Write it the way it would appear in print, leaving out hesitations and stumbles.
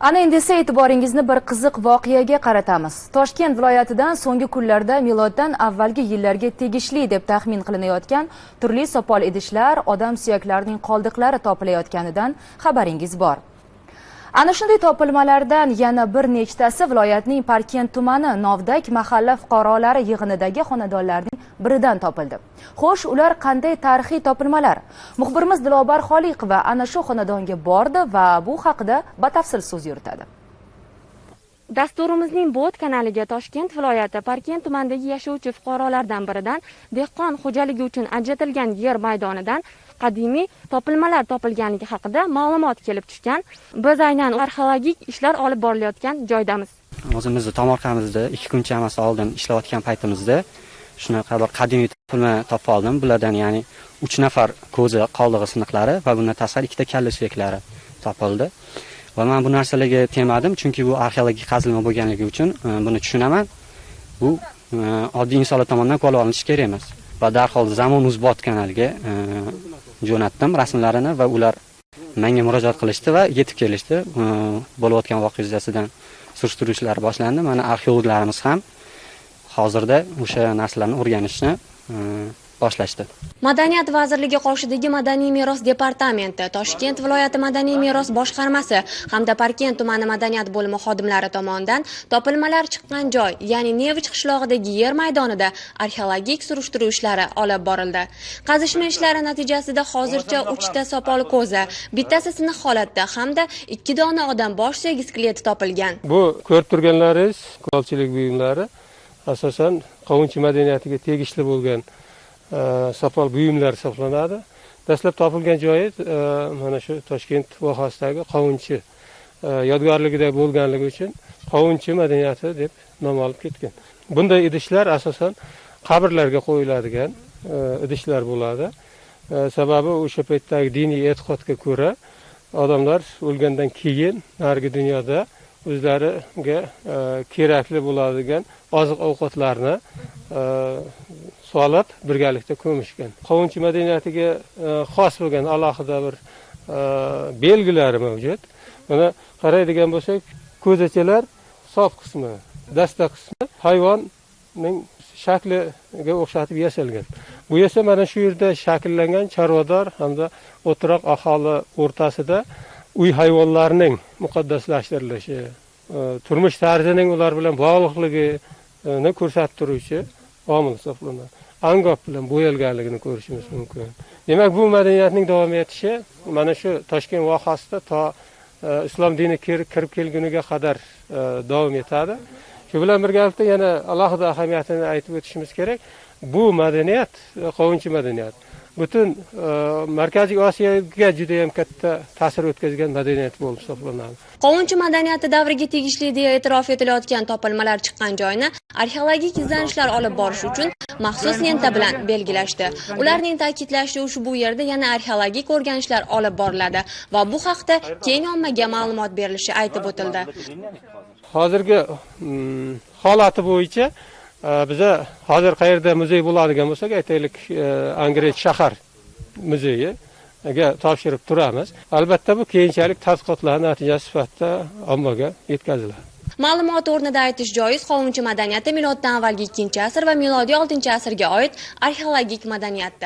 Ana endi esa e'tiboringizni bir qiziq voqeaga qaratamiz. Toshkent viloyatidan so'nggi kunlarda miloddan avvalgi yillarga tegishli deb taxmin qilinayotgan turli sopol idishlar, odam suyaklarining qoldiqlari topilayotganidan xabaringiz bor. Ana shunday topilmalardan yana bir nechtasi viloyatning Parkent tumani Novdak mahalla fuqarolari yig'inidagi xonadonlarning biridan topildi. Xo'sh, ular qanday tarixiy topilmalar? Muxbirimiz Dilobar Xoliqova ana shu xonadonga bordi va bu haqida batafsil so'z yuritadi. Dasturimizning Bot kanaliga Toshkent viloyati Parkent tumanidagi yashovchi fuqarolardan biridan dehqon xo'jaligi uchun ajratilgan yer maydonidan qadimiy topilmalar topilganligi haqida ma'lumot kelib tushgan. Biz aynan arxeologik ishlar olib borilayotgan joydamiz. O'zimizni tomorqamizda 2 kun chamasi oldin ishlayotgan paytimizda shunaqa bir qadimiy topilma topib oldim. Bulardan ya'ni 3 nafar ko'zi qoldig'i siniqlari va bundan tashqari 2 ta kalla suyaklari topildi. Va men bu narsalarga temadim, chunki bu arxeologik qazilma bo'lganligi uchun buni tushunaman. Bu oddiy insonlar tomonidan qo'lga olinishi kerak emas. Va darhol Zamonuz Bot kanaliga jo'natdim rasmlarini va ular menga murojaat qilishdi va yetib kelishdi. Bo'layotgan voqea yuzasidan surishtiruvlar boshlandi. Mana arxeologlarimiz ham hozirda o'sha narsalarni o'rganishni boshlashdi. Madaniyat vazirligi qoshidagi Madaniy meros departamenti, Toshkent viloyati Madaniy meros boshqarmasi hamda Parkent tumani madaniyat bo'limi xodimlari tomonidan topilmalar chiqqan joy, ya'ni Nevich qishlog'idagi yer maydonida arxeologik surishtiruv ishlari olib borildi. Qazishma ishlari natijasida hozircha 3 ta sopol ko'za, bittasi siniq holatda hamda 2 dona odam bosh suyagi skeleti topilgan. Bu ko'rib turganlaringiz qurolchilik buyumlari asosan qovunchi madaniyatiga tegishli bo'lgan sopol buyumlar hisoblanadi. Dastlab topilgan joyi mana shu Toshkent vohasidagi qovunchi yodgorligida bo'lganligi uchun qovunchi madaniyati deb nom olib ketgan. Bunday idishlar asosan qabrlarga qo'yiladigan idishlar bo'ladi. Sababi o'sha paytdagi diniy e'tiqodga ko'ra odamlar o'lgandan keyin narigi dunyoda o'zlariga kerakli bo'ladigan oziq-ovqatlarni solib birgalikda ko'mishgan. Qovunchi madaniyatiga xos bo'lgan alohida bir belgilari mavjud. Mana qaraydigan bo'lsak, ko'zachalar sof qismi, dasta qismi hayvonning shakliga o'xshatib yasalgan. Bu esa mana shu yerda shakllangan chorvador hamda o'tiroq aholi o'rtasida uy hayvonlarining muqaddaslashtirilishi, turmush tarzining ular bilan bog'liqligini ko'rsatib turuvchi omil hisoblanadi. Angop bilan bo'yalganligini ko'rishimiz mumkin. Demak, bu madaniyatning davom etishi mana shu Toshkent vohasida to islom dini kirib kelguniga qadar davom etadi. Shu bilan birgalikda yana alohida ahamiyatini aytib o'tishimiz kerak. Bu madaniyat, qovunchi madaniyat butun Markaziy Osiyoga juda ham katta ta'sir o'tkazgan madaniyat bo'lib hisoblanadi. Qovunchi madaniyati davriga tegishli deya e'tirof etilayotgan topilmalar chiqqan joyni arxeologik izlanishlar olib borish uchun maxsus lenta bilan belgilashdi. Ularning ta'kidlashicha, ushbu yerda yana arxeologik o'rganishlar olib boriladi va bu haqda keng ommaga ma'lumot berilishi aytib o'tildi. Hozirgi holati bo'yicha biza hozir qayerda muzey bo'ladigan bo'lsak, aytaylik, Angret shahar muzeyiga topshirib turamiz. Albatta bu keyinchalik tadqiqotlar natijasi sifatida ommaga yetkaziladi. Ma'lumot o'rnida aytish joiz, qovunchi madaniyati miloddan avvalgi 2-asr va milodiy 6-asrga oid arxeologik madaniyatdir.